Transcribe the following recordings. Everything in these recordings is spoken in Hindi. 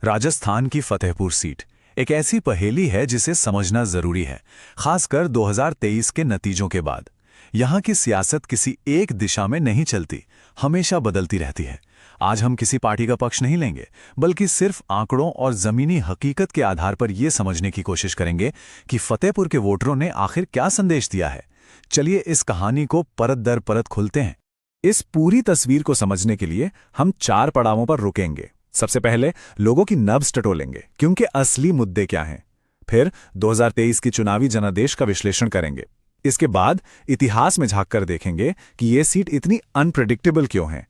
राजस्थान की फतेहपुर सीट एक ऐसी पहेली है जिसे समझना जरूरी है, खासकर 2023 के नतीजों के बाद। यहाँ की सियासत किसी एक दिशा में नहीं चलती, हमेशा बदलती रहती है। आज हम किसी पार्टी का पक्ष नहीं लेंगे, बल्कि सिर्फ आंकड़ों और जमीनी हकीकत के आधार पर यह समझने की कोशिश करेंगे कि फतेहपुर के वोटरों ने आखिर क्या संदेश दिया है। चलिए इस कहानी को परत दर परत खोलते हैं। इस पूरी तस्वीर को समझने के लिए हम 4 पड़ावों पर रुकेंगे। सबसे पहले लोगों की नब्ज टटोलेंगे क्योंकि असली मुद्दे क्या हैं। फिर 2023 की चुनावी जनादेश का विश्लेषण करेंगे। इसके बाद इतिहास में झांककर देखेंगे कि ये सीट इतनी अनप्रेडिक्टेबल क्यों है।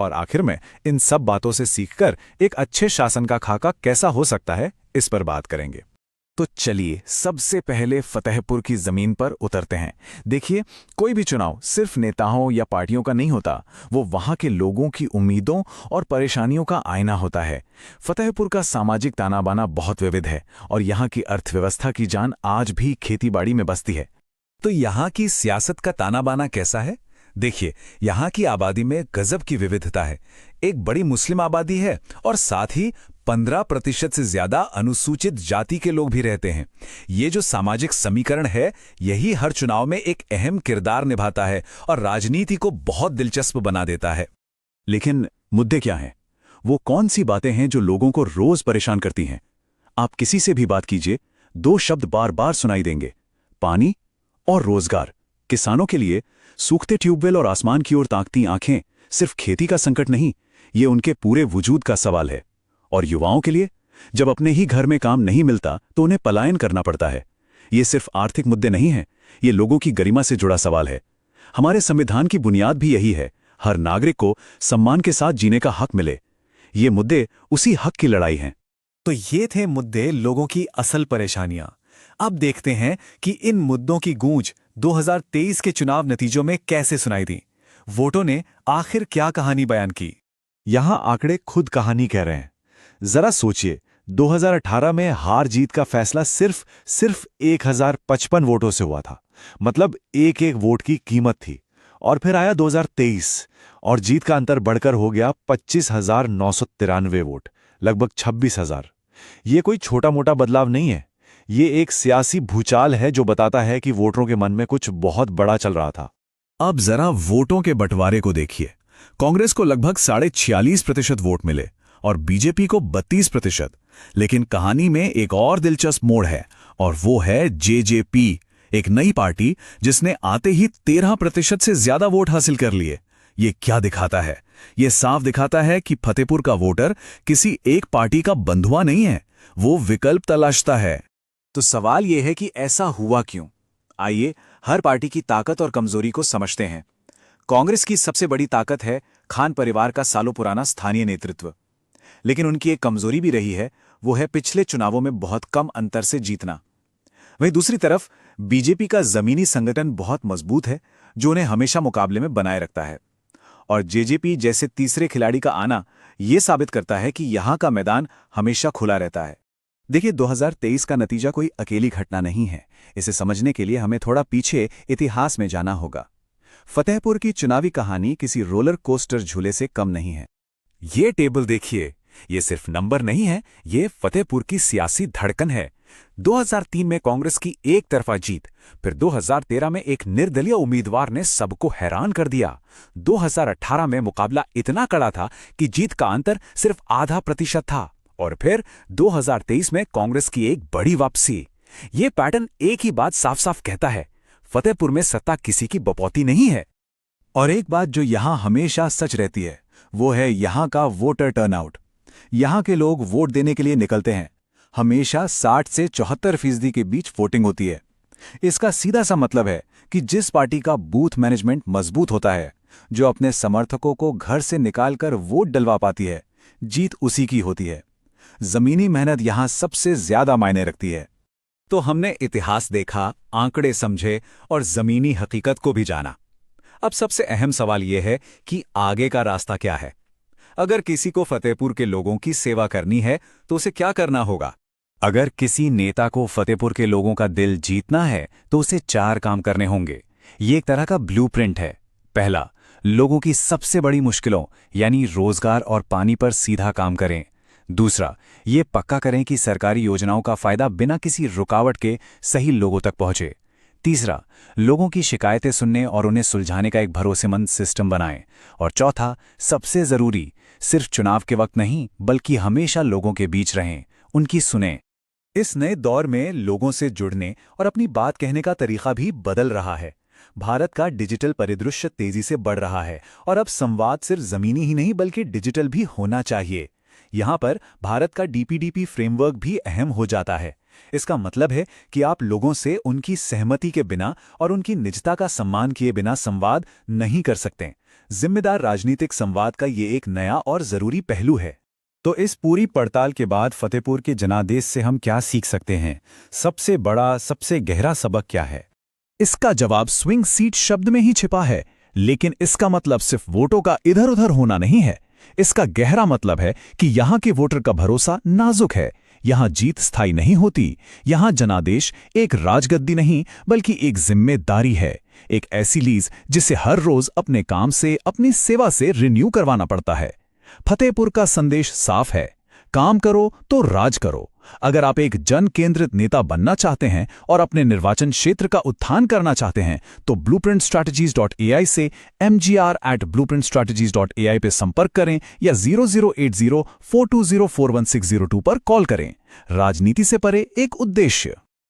और आखिर में इन सब बातों से सीखकर एक अच्छे शासन का खाका कैसा हो सकता है, इस पर बात करेंगे। तो चलिए सबसे पहले फतेहपुर की जमीन पर उतरते हैं। देखिए, कोई भी चुनाव सिर्फ नेताओं या पार्टियों का नहीं होता, वो वहां के लोगों की उम्मीदों और परेशानियों का आईना होता है। फतेहपुर का सामाजिक तानाबाना बहुत विविध है और यहाँ की अर्थव्यवस्था की जान आज भी खेतीबाड़ी में बसती है। तो यहाँ की सियासत का तानाबाना कैसा है? देखिए, यहाँ की आबादी में गजब की विविधता है। एक बड़ी मुस्लिम आबादी है और साथ ही 15% से ज्यादा अनुसूचित जाति के लोग भी रहते हैं। ये जो सामाजिक समीकरण है, यही हर चुनाव में एक अहम किरदार निभाता है और राजनीति को बहुत दिलचस्प बना देता है। लेकिन मुद्दे क्या हैं? वो कौन सी बातें हैं जो लोगों को रोज परेशान करती हैं? आप किसी से भी बात कीजिए, 2 शब्द बार बार सुनाई देंगे: पानी और रोजगार। किसानों के लिए सूखते ट्यूबवेल और आसमान की ओर ताकती आंखें सिर्फ खेती का संकट नहीं, ये उनके पूरे वजूद का सवाल है। और युवाओं के लिए जब अपने ही घर में काम नहीं मिलता तो उन्हें पलायन करना पड़ता है। ये सिर्फ आर्थिक मुद्दे नहीं हैं, ये लोगों की गरिमा से जुड़ा सवाल है। हमारे संविधान की बुनियाद भी यही है, हर नागरिक को सम्मान के साथ जीने का हक मिले। ये मुद्दे उसी हक की लड़ाई हैं। तो ये थे मुद्दे, लोगों की असल परेशानियां। अब देखते हैं कि इन मुद्दों की गूंज 2023 के चुनाव नतीजों में कैसे सुनाई दी। वोटों ने आखिर क्या कहानी बयान की? यहां आंकड़े खुद कहानी कह रहे हैं। जरा सोचिए, 2018 में हार जीत का फैसला सिर्फ 1055 वोटों से हुआ था। मतलब एक एक वोट की कीमत थी। और फिर आया 2023 और जीत का अंतर बढ़कर हो गया 25,993 वोट, लगभग 26,000। ये कोई छोटा मोटा बदलाव नहीं है, ये एक सियासी भूचाल है जो बताता है कि वोटरों के मन में कुछ बहुत बड़ा चल रहा था। अब जरा वोटों के बंटवारे को देखिए। कांग्रेस को लगभग 46.5% वोट मिले और बीजेपी को 32%। लेकिन कहानी में एक और दिलचस्प मोड़ है और वो है जेजेपी, एक नई पार्टी जिसने आते ही 13% से ज्यादा वोट हासिल कर लिए। ये क्या दिखाता है? ये साफ दिखाता है कि फतेहपुर का वोटर किसी एक पार्टी का बंधुआ नहीं है, वो विकल्प तलाशता है। तो सवाल यह है कि ऐसा हुआ क्यों? आइए हर पार्टी की ताकत और कमजोरी को समझते हैं। कांग्रेस की सबसे बड़ी ताकत है खान परिवार का सालों पुराना स्थानीय नेतृत्व। लेकिन उनकी एक कमजोरी भी रही है, वो है पिछले चुनावों में बहुत कम अंतर से जीतना। वहीं दूसरी तरफ बीजेपी का जमीनी संगठन बहुत मजबूत है, जो उन्हें हमेशा मुकाबले में बनाए रखता है। और जेजेपी जैसे तीसरे खिलाड़ी का आना यह साबित करता है कि यहां का मैदान हमेशा खुला रहता है। देखिए, 2023 का नतीजा कोई अकेली घटना नहीं है। इसे समझने के लिए हमें थोड़ा पीछे इतिहास में जाना होगा। फतेहपुर की चुनावी कहानी किसी रोलर कोस्टर झूले से कम नहीं है। ये टेबल देखिए, ये सिर्फ नंबर नहीं है, ये फतेहपुर की सियासी धड़कन है। 2003 में कांग्रेस की एक तरफा जीत, फिर 2013 में एक निर्दलीय उम्मीदवार ने सबको हैरान कर दिया। 2018 में मुकाबला इतना कड़ा था कि जीत का अंतर सिर्फ आधा प्रतिशत था। और फिर 2023 में कांग्रेस की एक बड़ी वापसी। ये पैटर्न एक ही बात साफ साफ कहता है, फतेहपुर में सत्ता किसी की बपौती नहीं है। और एक बात जो यहां हमेशा सच रहती है, वो है यहां का वोटर टर्नआउट। यहां के लोग वोट देने के लिए निकलते हैं। हमेशा 60 से 74% के बीच वोटिंग होती है। इसका सीधा सा मतलब है कि जिस पार्टी का बूथ मैनेजमेंट मजबूत होता है, जो अपने समर्थकों को घर से निकालकर वोट डलवा पाती है, जीत उसी की होती है। जमीनी मेहनत यहां सबसे ज्यादा मायने रखती है। तो हमने इतिहास देखा, आंकड़े समझे और जमीनी हकीकत को भी जाना। अब सबसे अहम सवाल यह है कि आगे का रास्ता क्या है। अगर किसी को फतेहपुर के लोगों की सेवा करनी है तो उसे क्या करना होगा? अगर किसी नेता को फतेहपुर के लोगों का दिल जीतना है तो उसे 4 काम करने होंगे। ये एक तरह का ब्लूप्रिंट है। पहला, लोगों की सबसे बड़ी मुश्किलों यानी रोजगार और पानी पर सीधा काम करें। दूसरा, ये पक्का करें कि सरकारी योजनाओं का फायदा बिना किसी रुकावट के सही लोगों तक पहुंचे। तीसरा, लोगों की शिकायतें सुनने और उन्हें सुलझाने का एक भरोसेमंद सिस्टम बनाएं। और चौथा, सबसे जरूरी, सिर्फ चुनाव के वक्त नहीं बल्कि हमेशा लोगों के बीच रहें, उनकी सुनें। इस नए दौर में लोगों से जुड़ने और अपनी बात कहने का तरीका भी बदल रहा है। भारत का डिजिटल परिदृश्य तेजी से बढ़ रहा है और अब संवाद सिर्फ जमीनी ही नहीं बल्कि डिजिटल भी होना चाहिए। यहाँ पर भारत का डीपीडीपी फ्रेमवर्क भी अहम हो जाता है। इसका मतलब है कि आप लोगों से उनकी सहमति के बिना और उनकी निजता का सम्मान किए बिना संवाद नहीं कर सकते। जिम्मेदार राजनीतिक संवाद का ये एक नया और जरूरी पहलू है। तो इस पूरी पड़ताल के बाद फतेहपुर के जनादेश से हम क्या सीख सकते हैं? सबसे बड़ा, सबसे गहरा सबक क्या है? इसका जवाब स्विंग सीट शब्द में ही छिपा है, लेकिन इसका मतलब सिर्फ वोटों का इधर उधर होना नहीं है। इसका गहरा मतलब है कि यहां के वोटर का भरोसा नाजुक है। यहां जीत स्थायी नहीं होती। यहां जनादेश एक राजगद्दी नहीं बल्कि एक जिम्मेदारी है, एक ऐसी लीज जिसे हर रोज अपने काम से, अपनी सेवा से रिन्यू करवाना पड़ता है। फतेहपुर का संदेश साफ है, काम करो तो राज करो। अगर आप एक जन केंद्रित नेता बनना चाहते हैं और अपने निर्वाचन क्षेत्र का उत्थान करना चाहते हैं तो blueprintstrategies.ai से mgr@blueprintstrategies.ai पे संपर्क करें या 008042041602 पर कॉल करें। राजनीति से परे एक उद्देश्य।